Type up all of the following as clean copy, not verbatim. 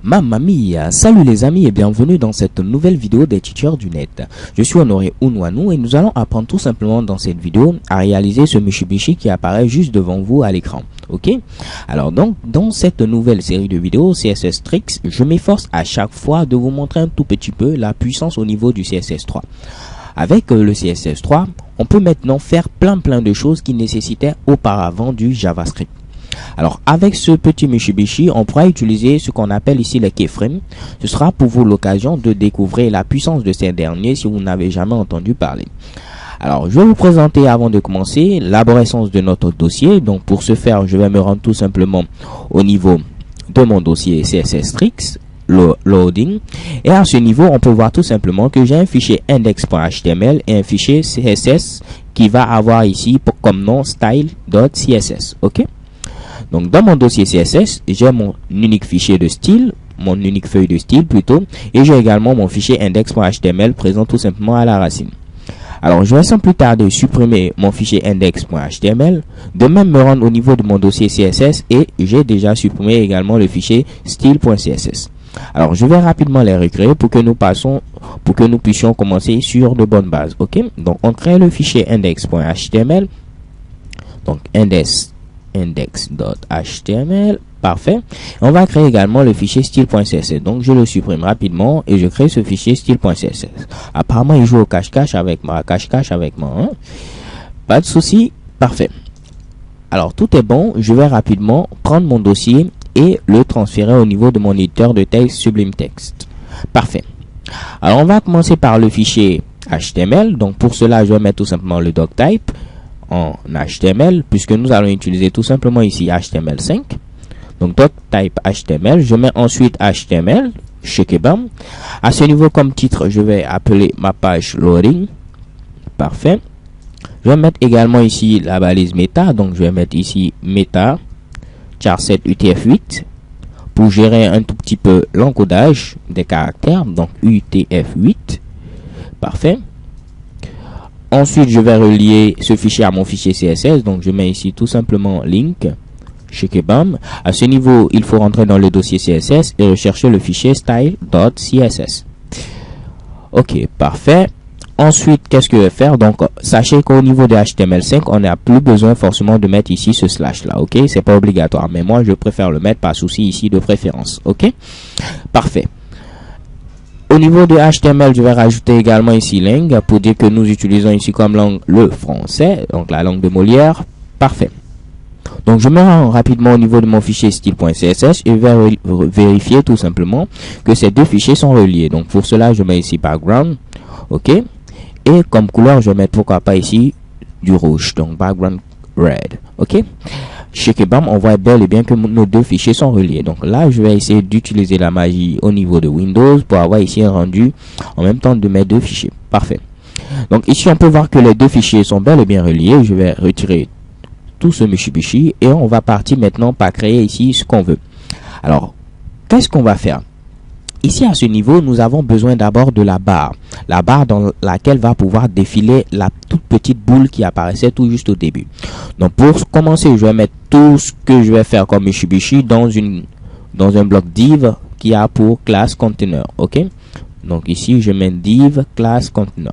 Mamma mia, salut les amis et bienvenue dans cette nouvelle vidéo des teachers du net. Je suis Honoré Unwanou et nous allons apprendre tout simplement dans cette vidéo à réaliser ce Mitsubishi qui apparaît juste devant vous à l'écran. Ok? Alors donc, dans cette nouvelle série de vidéos CSS Tricks, je m'efforce à chaque fois de vous montrer un tout petit peu la puissance au niveau du CSS3. Avec le CSS3, on peut maintenant faire plein de choses qui nécessitaient auparavant du JavaScript. Alors avec ce petit Mitsubishi, on pourra utiliser ce qu'on appelle ici les keyframes. Ce sera pour vous l'occasion de découvrir la puissance de ces derniers si vous n'avez jamais entendu parler. Alors je vais vous présenter avant de commencer l'arborescence de notre dossier. Donc pour ce faire, je vais me rendre tout simplement au niveau de mon dossier CSS Tricks, le loading. Et à ce niveau, on peut voir tout simplement que j'ai un fichier index.html et un fichier CSS qui va avoir ici comme nom style.css. Ok? Donc dans mon dossier CSS, j'ai mon unique fichier de style, mon unique feuille de style plutôt, et j'ai également mon fichier index.html présent tout simplement à la racine. Alors je vais sans plus tarder supprimer mon fichier index.html, de même me rendre au niveau de mon dossier CSS et j'ai déjà supprimé également le fichier style.css. Alors je vais rapidement les recréer pour que nous puissions commencer sur de bonnes bases. Ok? Donc on crée le fichier index.html, donc index.html, parfait. On va créer également le fichier style.css, donc je le supprime rapidement et je crée ce fichier style.css. Apparemment il joue au cache-cache avec moi, hein? Pas de souci, parfait. Alors tout est bon, je vais rapidement prendre mon dossier et le transférer au niveau de mon éditeur de texte Sublime Text. Parfait. Alors on va commencer par le fichier HTML, donc pour cela je vais mettre tout simplement le doctype en HTML, puisque nous allons utiliser tout simplement ici HTML5. Donc doctype HTML, je mets ensuite HTML, shekebam. À ce niveau comme titre, je vais appeler ma page loading. Parfait. Je vais mettre également ici la balise meta, donc je vais mettre ici meta char7 UTF-8 pour gérer un tout petit peu l'encodage des caractères, donc UTF-8. Parfait. Ensuite, je vais relier ce fichier à mon fichier CSS. Donc, je mets ici tout simplement link, shekebam. À ce niveau, il faut rentrer dans le dossier CSS et rechercher le fichier style.css. Ok, parfait. Ensuite, qu'est-ce que je vais faire? Donc, sachez qu'au niveau de HTML5, on n'a plus besoin forcément de mettre ici ce slash là. Ok, c'est pas obligatoire. Mais moi, je préfère le mettre par souci ici de préférence. Ok, parfait. Au niveau de HTML, je vais rajouter également ici lang pour dire que nous utilisons ici comme langue le français, donc la langue de Molière. Parfait. Donc je me rends rapidement au niveau de mon fichier style.css et je vais vérifier tout simplement que ces deux fichiers sont reliés. Donc pour cela, je mets ici background. Ok. Et comme couleur, je vais mettre pourquoi pas ici du rouge, donc background red. Ok. Shekebam, on voit bel et bien que nos deux fichiers sont reliés. Donc là, je vais essayer d'utiliser la magie au niveau de Windows pour avoir ici un rendu en même temps de mes deux fichiers. Parfait. Donc ici, on peut voir que les deux fichiers sont bel et bien reliés. Je vais retirer tout ce Mitsubishi et on va partir maintenant par créer ici ce qu'on veut. Alors, qu'est-ce qu'on va faire? Ici, à ce niveau, nous avons besoin d'abord de la barre. La barre dans laquelle va pouvoir défiler la toute petite boule qui apparaissait tout juste au début. Donc, pour commencer, je vais mettre tout ce que je vais faire comme Mitsubishi dans un bloc div qui a pour classe container. Ok? Donc, ici, je mets div class container.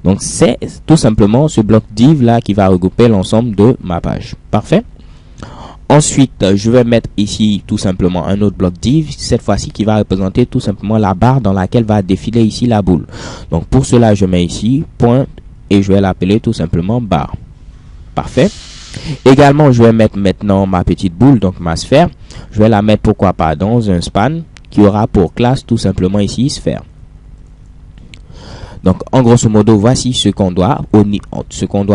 Donc, c'est tout simplement ce bloc div là qui va regrouper l'ensemble de ma page. Parfait? Ensuite, je vais mettre ici tout simplement un autre bloc div, cette fois-ci qui va représenter tout simplement la barre dans laquelle va défiler ici la boule. Donc pour cela, je mets ici point et je vais l'appeler tout simplement barre. Parfait. Également, je vais mettre maintenant ma petite boule, donc ma sphère. Je vais la mettre pourquoi pas dans un span qui aura pour classe tout simplement ici sphère. Donc en grosso modo, voici ce qu'on doit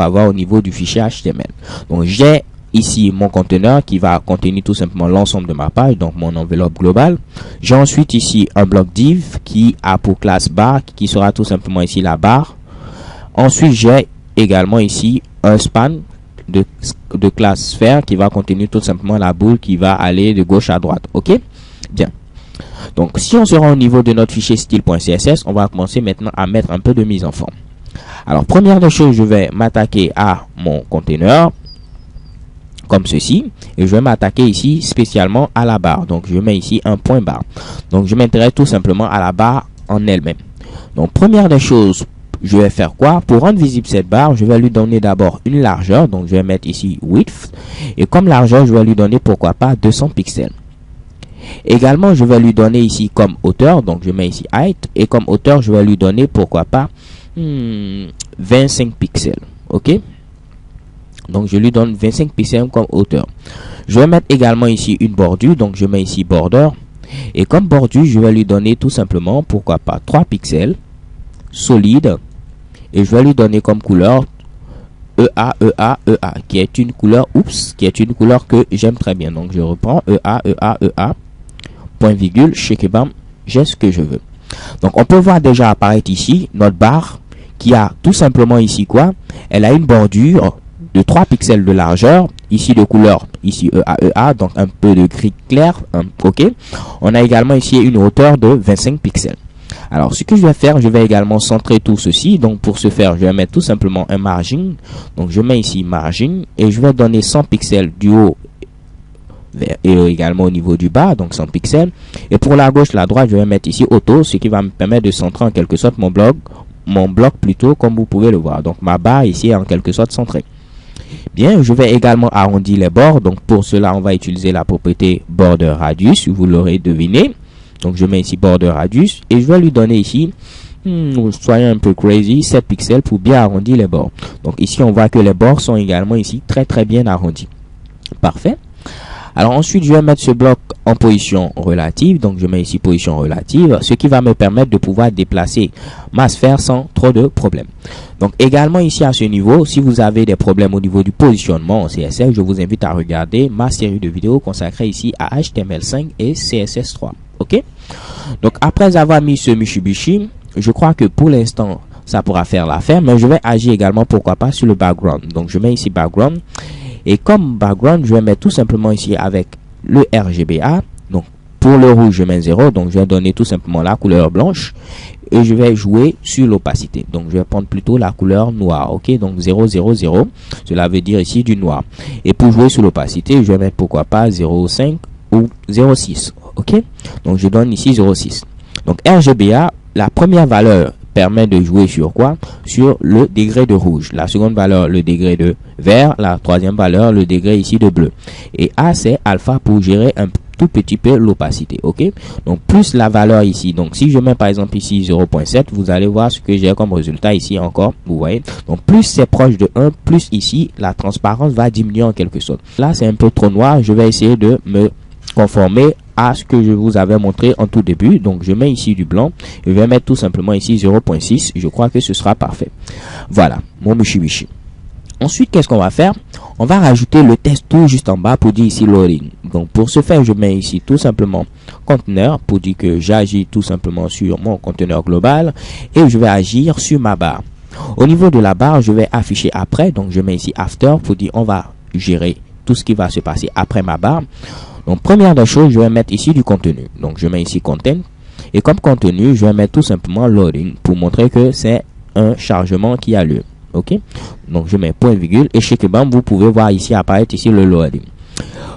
avoir au niveau du fichier HTML. Donc j'ai ici mon conteneur qui va contenir tout simplement l'ensemble de ma page, donc mon enveloppe globale. J'ai ensuite ici un bloc div qui a pour classe barre, qui sera tout simplement ici la barre. Ensuite, j'ai également ici un span de classe sphère qui va contenir tout simplement la boule qui va aller de gauche à droite. Ok? Bien. Donc, si on se rend au niveau de notre fichier style.css, on va commencer maintenant à mettre un peu de mise en forme. Alors, première des choses, je vais m'attaquer à mon conteneur. comme ceci, et je vais m'attaquer ici spécialement à la barre. Donc je mets ici un point barre. Donc je m'intéresse tout simplement à la barre en elle-même. Donc première des choses, je vais faire quoi? Pour rendre visible cette barre, je vais lui donner d'abord une largeur. Donc je vais mettre ici width, et comme largeur, je vais lui donner pourquoi pas 200 pixels. Également, je vais lui donner ici comme hauteur, donc je mets ici height, et comme hauteur, je vais lui donner pourquoi pas 25 pixels. Ok, donc je lui donne 25 pixels comme hauteur. Je vais mettre également ici une bordure, donc je mets ici border, et comme bordure, je vais lui donner tout simplement pourquoi pas 3 pixels solide, et je vais lui donner comme couleur EA, EA, EA, qui est une couleur, qui est une couleur que j'aime très bien. Donc je reprends EA, EA, EA, point virgule, shake-bam, j'ai ce que je veux. Donc on peut voir déjà apparaître ici notre barre qui a tout simplement ici quoi? Elle a une bordure de 3 pixels de largeur, ici de couleur, ici EA, EA, donc un peu de gris clair, ok. On a également ici une hauteur de 25 pixels. Alors ce que je vais faire, je vais également centrer tout ceci. Donc pour ce faire, je vais mettre tout simplement un margin. Donc je mets ici margin, et je vais donner 100 pixels du haut et également au niveau du bas, donc 100 pixels. Et pour la gauche, la droite, je vais mettre ici auto, ce qui va me permettre de centrer en quelque sorte mon bloc plutôt, comme vous pouvez le voir. Donc ma barre ici est en quelque sorte centrée. Bien, je vais également arrondir les bords. Donc pour cela, on va utiliser la propriété border radius, vous l'aurez deviné. Donc je mets ici border radius, et je vais lui donner ici, soyons un peu crazy, 7 pixels pour bien arrondir les bords. Donc ici on voit que les bords sont également ici très bien arrondis. Parfait. Alors ensuite, je vais mettre ce bloc en position relative. Donc je mets ici position relative, ce qui va me permettre de pouvoir déplacer ma sphère sans trop de problèmes. Donc également ici à ce niveau, si vous avez des problèmes au niveau du positionnement en CSS, je vous invite à regarder ma série de vidéos consacrée ici à HTML5 et CSS3. Ok. Donc après avoir mis ce Mitsubishi, je crois que pour l'instant ça pourra faire l'affaire, mais je vais agir également pourquoi pas sur le background. Donc je mets ici background, et comme background, je vais mettre tout simplement ici avec le RGBA. Donc pour le rouge, je mets 0, donc je vais donner tout simplement la couleur blanche, et je vais jouer sur l'opacité. Donc je vais prendre plutôt la couleur noire. Ok, donc 0, 0, 0, cela veut dire ici du noir. Et pour jouer sur l'opacité, je vais mettre pourquoi pas 0,5 ou 0,6. Ok, donc je donne ici 0,6. Donc RGBA, la première valeur permet de jouer sur quoi? Sur le degré de rouge. La seconde valeur, le degré de vert. La troisième valeur, le degré ici de bleu. Et A, c'est alpha pour gérer un tout petit peu l'opacité. Ok, donc plus la valeur ici. Donc si je mets par exemple ici 0,7, vous allez voir ce que j'ai comme résultat ici encore. Vous voyez, donc plus c'est proche de 1, plus ici la transparence va diminuer en quelque sorte. Là c'est un peu trop noir. Je vais essayer de me conformer à ce que je vous avais montré en tout début. Donc je mets ici du blanc, je vais mettre tout simplement ici 0,6. je crois que ce sera parfait. Voilà mon Mitsubishi. Ensuite, qu'est-ce qu'on va faire? On va rajouter le texte tout juste en bas pour dire ici loading. Donc pour ce faire, je mets ici tout simplement conteneur pour dire que j'agis tout simplement sur mon conteneur global, et je vais agir sur ma barre. Au niveau de la barre, je vais afficher après, donc je mets ici after pour dire on va gérer tout ce qui va se passer après ma barre. Donc première des choses, je vais mettre ici du contenu. Donc je mets ici content, et comme contenu, je vais mettre tout simplement loading pour montrer que c'est un chargement qui a lieu. Ok, donc je mets point virgule, et chez Kebam, vous pouvez voir ici apparaître ici le loading.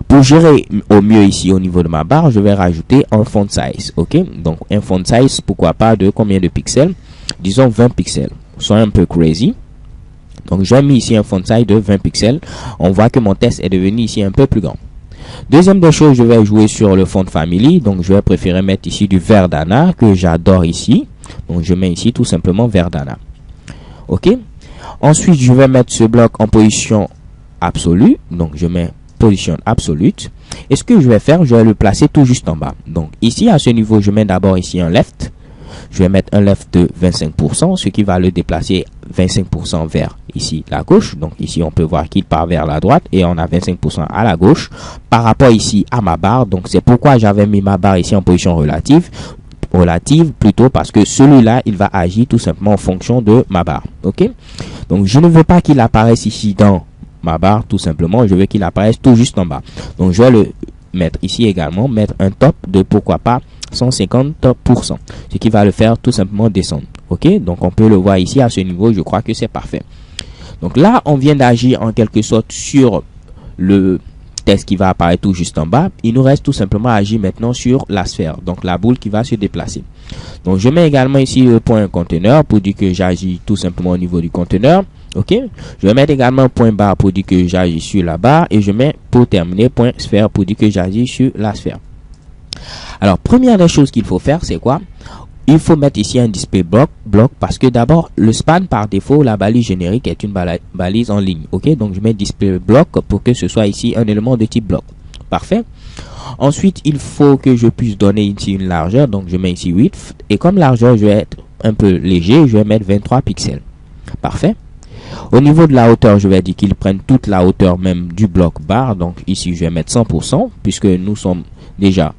Pour gérer au mieux ici au niveau de ma barre, je vais rajouter un font size. Ok, donc un font size, pourquoi pas de combien de pixels? Disons 20 pixels. Soyez un peu crazy. Donc j'ai mis ici un font size de 20 pixels. On voit que mon texte est devenu ici un peu plus grand. Deuxième des choses, je vais jouer sur le font family. Donc je vais préférer mettre ici du Verdana que j'adore ici. Donc je mets ici tout simplement Verdana. Ok. Ensuite, je vais mettre ce bloc en position absolue. Donc je mets position absolute. Et ce que je vais faire, je vais le placer tout juste en bas. Donc ici à ce niveau, je mets d'abord ici un left. Je vais mettre un left de 25%, ce qui va le déplacer 25% vers ici la gauche. Donc ici on peut voir qu'il part vers la droite, et on a 25% à la gauche par rapport ici à ma barre. Donc c'est pourquoi j'avais mis ma barre ici en position relative plutôt, parce que celui-là il va agir tout simplement en fonction de ma barre. Ok, donc je ne veux pas qu'il apparaisse ici dans ma barre, tout simplement je veux qu'il apparaisse tout juste en bas. Donc je vais le mettre ici également, mettre un top de pourquoi pas 150%, ce qui va le faire tout simplement descendre. Ok, donc on peut le voir ici à ce niveau. Je crois que c'est parfait. Donc là on vient d'agir en quelque sorte sur le test qui va apparaître tout juste en bas. Il nous reste tout simplement à agir maintenant sur la sphère, donc la boule qui va se déplacer. Donc je mets également ici le point conteneur pour dire que j'agis tout simplement au niveau du conteneur. Ok, je vais mettre également un point barre pour dire que j'agis sur la barre, et je mets pour terminer point sphère pour dire que j'agis sur la sphère. Alors première des choses qu'il faut faire, c'est quoi? Il faut mettre ici un display block parce que d'abord le span par défaut, la balise générique est une balise en ligne. Ok, donc je mets display block pour que ce soit ici un élément de type bloc. Parfait. Ensuite, il faut que je puisse donner ici une largeur, donc je mets ici 8, et comme largeur je vais être un peu léger, je vais mettre 23 pixels. Parfait. Au niveau de la hauteur, je vais dire qu'il prenne toute la hauteur même du bloc barre, donc ici je vais mettre 100% puisque nous sommes déjà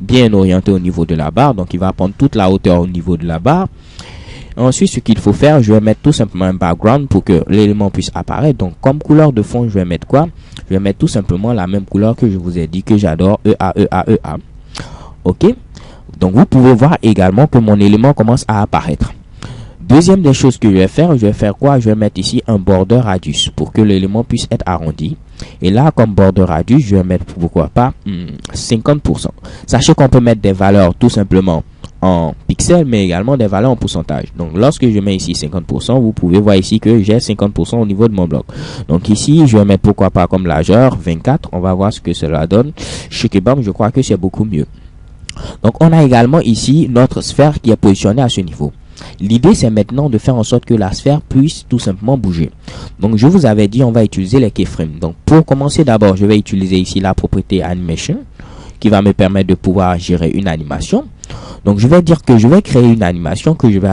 bien orienté au niveau de la barre, donc il va prendre toute la hauteur au niveau de la barre. Ensuite, ce qu'il faut faire, je vais mettre tout simplement un background pour que l'élément puisse apparaître. Donc comme couleur de fond, je vais mettre quoi? Je vais mettre tout simplement la même couleur que je vous ai dit que j'adore, EA. Ok, donc vous pouvez voir également que mon élément commence à apparaître. Deuxième des choses que je vais faire quoi? Je vais mettre ici un border radius pour que l'élément puisse être arrondi. Et là, comme border radius, je vais mettre, pourquoi pas, 50%. Sachez qu'on peut mettre des valeurs tout simplement en pixels, mais également des valeurs en pourcentage. Donc lorsque je mets ici 50%, vous pouvez voir ici que j'ai 50% au niveau de mon bloc. Donc ici, je vais mettre, pourquoi pas, comme largeur 24. On va voir ce que cela donne. Shikebam, je crois que c'est beaucoup mieux. Donc on a également ici notre sphère qui est positionnée à ce niveau. L'idée, c'est maintenant de faire en sorte que la sphère puisse tout simplement bouger. Donc je vous avais dit, on va utiliser les keyframes. Donc pour commencer, d'abord je vais utiliser ici la propriété animation qui va me permettre de pouvoir gérer une animation. Donc je vais dire que je vais créer une animation que je vais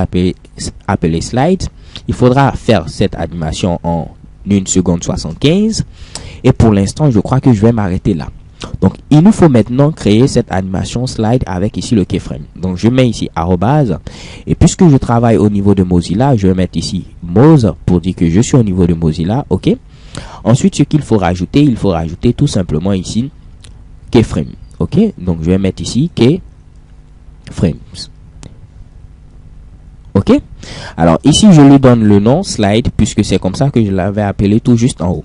appeler slide. Il faudra faire cette animation en 1 seconde 75, et pour l'instant je crois que je vais m'arrêter là. Donc il nous faut maintenant créer cette animation slide avec ici le keyframe. Donc je mets ici arrobase, et puisque je travaille au niveau de Mozilla, je vais mettre ici Moz pour dire que je suis au niveau de Mozilla. Ok. Ensuite, ce qu'il faut rajouter, il faut rajouter tout simplement ici keyframe. Ok, donc je vais mettre ici keyframes. Ok, alors ici je lui donne le nom slide puisque c'est comme ça que je l'avais appelé tout juste en haut.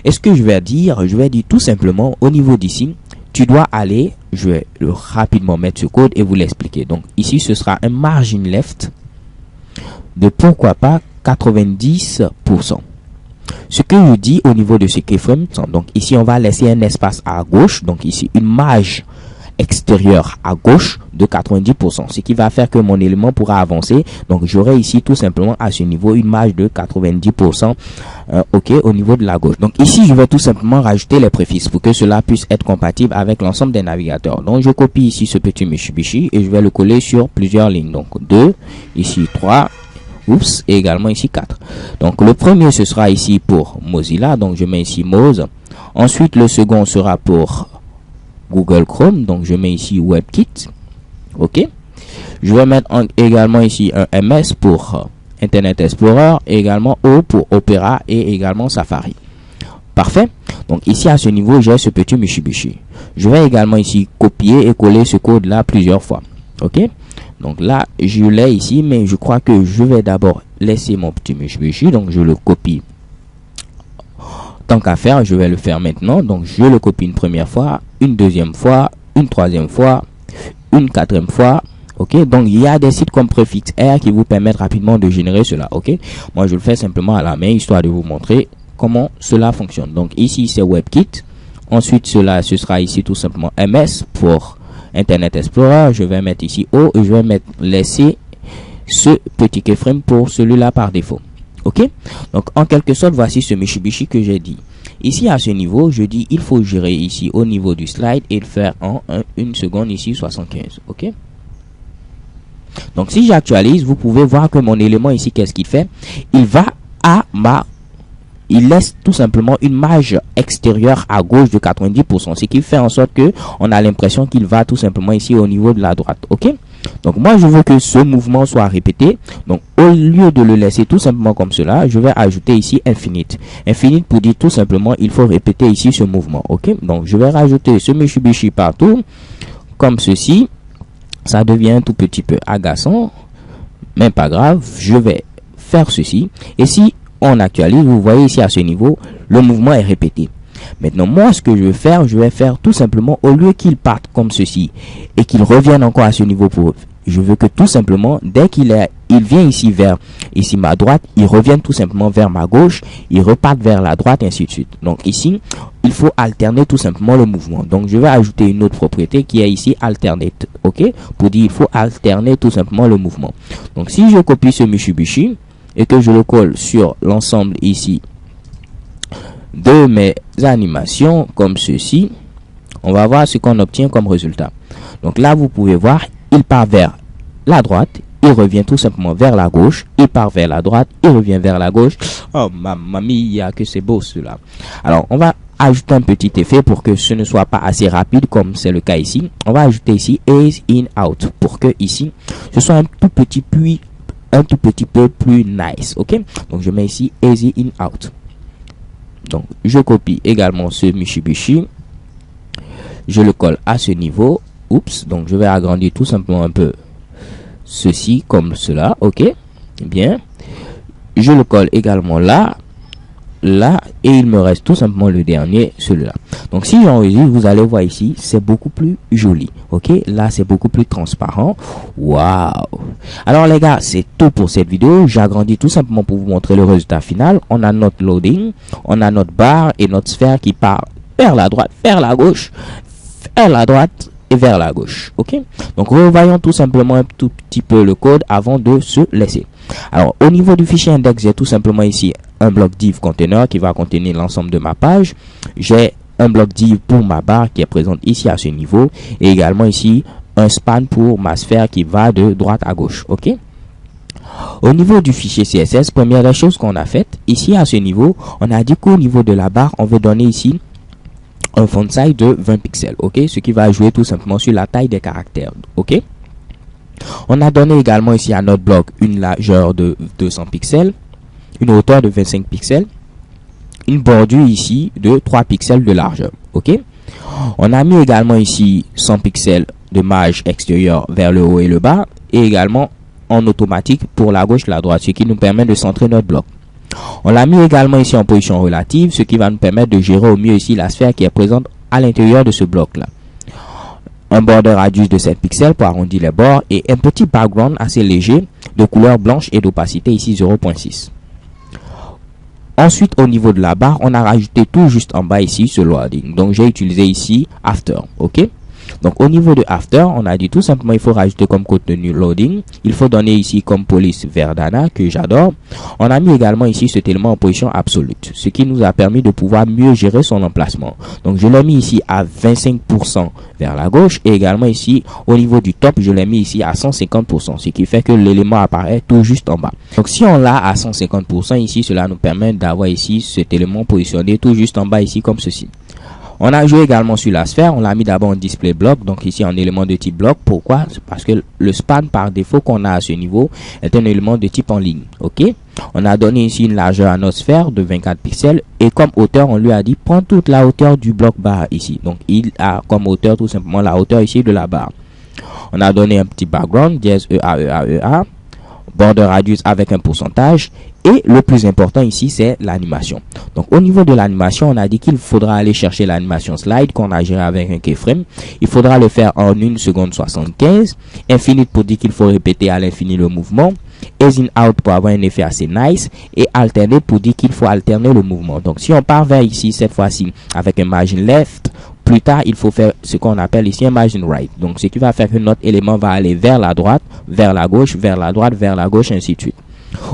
Et ce que je vais dire tout simplement au niveau d'ici, tu dois aller, je vais rapidement mettre ce code et vous l'expliquer. Donc ici ce sera un margin left de pourquoi pas 90%. Ce que je dis au niveau de ce keyframe, donc ici on va laisser un espace à gauche, donc ici une marge extérieure à gauche de 90%, ce qui va faire que mon élément pourra avancer. Donc j'aurai ici tout simplement à ce niveau une marge de 90% ok, au niveau de la gauche. Donc ici je vais tout simplement rajouter les préfixes pour que cela puisse être compatible avec l'ensemble des navigateurs. Donc je copie ici ce petit Mitsubishi et je vais le coller sur plusieurs lignes. Donc 2, ici 3, oups, et également ici 4. Donc le premier ce sera ici pour Mozilla, donc je mets ici Moz. Ensuite le second sera pour Google Chrome, donc je mets ici WebKit. Ok, je vais mettre également ici un MS pour Internet Explorer, et également O pour Opera et également Safari. Parfait. Donc ici à ce niveau j'ai ce petit Mitsubishi. Je vais également ici copier et coller ce code là plusieurs fois. Ok, donc là je l'ai ici, mais je crois que je vais d'abord laisser mon petit Mitsubishi, donc je le copie. Tant qu'à faire, je vais le faire maintenant. Donc je le copie une première fois, une deuxième fois, une troisième fois, une quatrième fois. Ok, donc il y a des sites comme Prefix R qui vous permettent rapidement de générer cela. Ok, moi je le fais simplement à la main histoire de vous montrer comment cela fonctionne. Donc ici c'est WebKit. Ensuite ce sera ici tout simplement MS pour Internet Explorer. Je vais mettre ici O et je vais laisser ce petit keyframe pour celui-là par défaut. Ok, donc en quelque sorte voici ce Mitsubishi que j'ai dit. Ici à ce niveau je dis il faut gérer ici au niveau du slide et le faire en 1 seconde ici 75. Ok, donc si j'actualise, vous pouvez voir que mon élément ici, qu'est-ce qu'il fait? Il va il laisse tout simplement une marge extérieure à gauche de 90%, ce qui fait en sorte que on a l'impression qu'il va tout simplement ici au niveau de la droite. Ok, donc moi je veux que ce mouvement soit répété. Donc au lieu de le laisser tout simplement comme cela, je vais ajouter ici infinite pour dire tout simplement il faut répéter ici ce mouvement. Ok, donc je vais rajouter ce Mitsubishi partout comme ceci. Ça devient un tout petit peu agaçant, mais pas grave, je vais faire ceci. Et si on actualise, vous voyez ici à ce niveau le mouvement est répété. Maintenant, moi, ce que je vais faire tout simplement, au lieu qu'il parte comme ceci et qu'il revienne encore à ce niveau je veux que tout simplement, dès il vient ici vers ma droite, il revienne tout simplement vers ma gauche, il reparte vers la droite, et ainsi de suite. Donc ici, il faut alterner tout simplement le mouvement. Donc je vais ajouter une autre propriété qui est ici alternate, ok, pour dire il faut alterner tout simplement le mouvement. Donc si je copie ce Mitsubishi et que je le colle sur l'ensemble ici de mes animations comme ceci, on va voir ce qu'on obtient comme résultat. Donc là, vous pouvez voir, il part vers la droite, il revient tout simplement vers la gauche, il part vers la droite, il revient vers la gauche. Oh mamma mia, que c'est beau cela. Alors, on va ajouter un petit effet pour que ce ne soit pas assez rapide comme c'est le cas ici. On va ajouter ici ease in out pour que ici, ce soit un tout petit peu plus nice, ok? Donc, je mets ici easy in out. Donc, je copie également ce Mitsubishi. Je le colle à ce niveau. Oups, donc je vais agrandir tout simplement un peu ceci comme cela, ok, bien, je le colle également là, et il me reste tout simplement le dernier, celui-là. Donc si j'enregistre, vous allez voir ici, c'est beaucoup plus joli, ok, là c'est beaucoup plus transparent. Waouh. Alors les gars, c'est tout pour cette vidéo. J'agrandis tout simplement pour vous montrer le résultat final. On a notre loading, on a notre barre et notre sphère qui part vers la droite, vers la gauche, vers la droite et vers la gauche, ok. Donc revoyons tout simplement un tout petit peu le code avant de se laisser. Alors au niveau du fichier index, j'ai tout simplement ici un bloc div container qui va contenir l'ensemble de ma page. J'ai un bloc div pour ma barre qui est présente ici à ce niveau, et également ici un span pour ma sphère qui va de droite à gauche, ok. Au niveau du fichier CSS, première des choses qu'on a faites ici à ce niveau, on a dit qu'au niveau de la barre, on veut donner ici un font size de 20 pixels, ok, ce qui va jouer tout simplement sur la taille des caractères, ok. On a donné également ici à notre bloc une largeur de 200 pixels, une hauteur de 25 pixels, une bordure ici de 3 pixels de largeur, ok. On a mis également ici 100 pixels de marge extérieure vers le haut et le bas, et également en automatique pour la gauche et la droite, ce qui nous permet de centrer notre bloc. On l'a mis également ici en position relative, ce qui va nous permettre de gérer au mieux ici la sphère qui est présente à l'intérieur de ce bloc-là. Un border radius de 7 pixels pour arrondir les bords et un petit background assez léger de couleur blanche et d'opacité ici 0.6. Ensuite, au niveau de la barre, on a rajouté tout juste en bas ici ce loading. Donc, j'ai utilisé ici after, ok. Donc au niveau de after, on a dit tout simplement il faut rajouter comme contenu loading. Il faut donner ici comme police Verdana que j'adore. On a mis également ici cet élément en position absolue, ce qui nous a permis de pouvoir mieux gérer son emplacement. Donc je l'ai mis ici à 25% vers la gauche et également ici au niveau du top, je l'ai mis ici à 150%, ce qui fait que l'élément apparaît tout juste en bas. Donc si on l'a à 150% ici, cela nous permet d'avoir ici cet élément positionné tout juste en bas ici comme ceci. On a joué également sur la sphère, on l'a mis d'abord en display block, donc ici en élément de type bloc. Pourquoi? Parce que le span par défaut qu'on a à ce niveau est un élément de type en ligne, ok. On a donné ici une largeur à notre sphère de 24 pixels et comme hauteur, on lui a dit prends toute la hauteur du bloc barre ici. Donc il a comme hauteur tout simplement la hauteur ici de la barre. On a donné un petit background, dièse EA, border radius avec un pourcentage. Et le plus important ici, c'est l'animation. Donc, au niveau de l'animation, on a dit qu'il faudra aller chercher l'animation slide qu'on a géré avec un keyframe. Il faudra le faire en 1 seconde 75. Infinite pour dire qu'il faut répéter à l'infini le mouvement. Ease in out pour avoir un effet assez nice. Et alternate pour dire qu'il faut alterner le mouvement. Donc, si on part vers ici, cette fois-ci, avec un margin left, plus tard, il faut faire ce qu'on appelle ici un margin right. Donc, ce qui va faire que notre élément va aller vers la droite, vers la gauche, vers la droite, vers la gauche, ainsi de suite.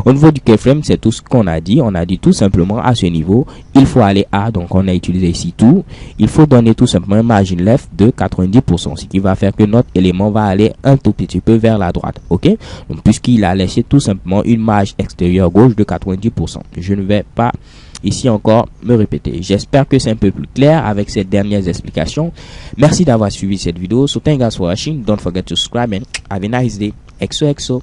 Au niveau du keyframe, c'est tout ce qu'on a dit. On a dit tout simplement à ce niveau, il faut aller à, donc on a utilisé ici tout. Il faut donner tout simplement un margin left de 90%, ce qui va faire que notre élément va aller un tout petit peu vers la droite, ok. Donc puisqu'il a laissé tout simplement une marge extérieure gauche de 90%. Je ne vais pas ici encore me répéter. J'espère que c'est un peu plus clair avec ces dernières explications. Merci d'avoir suivi cette vidéo. So thank you guys for watching. Don't forget to subscribe and have a nice day. XOXO.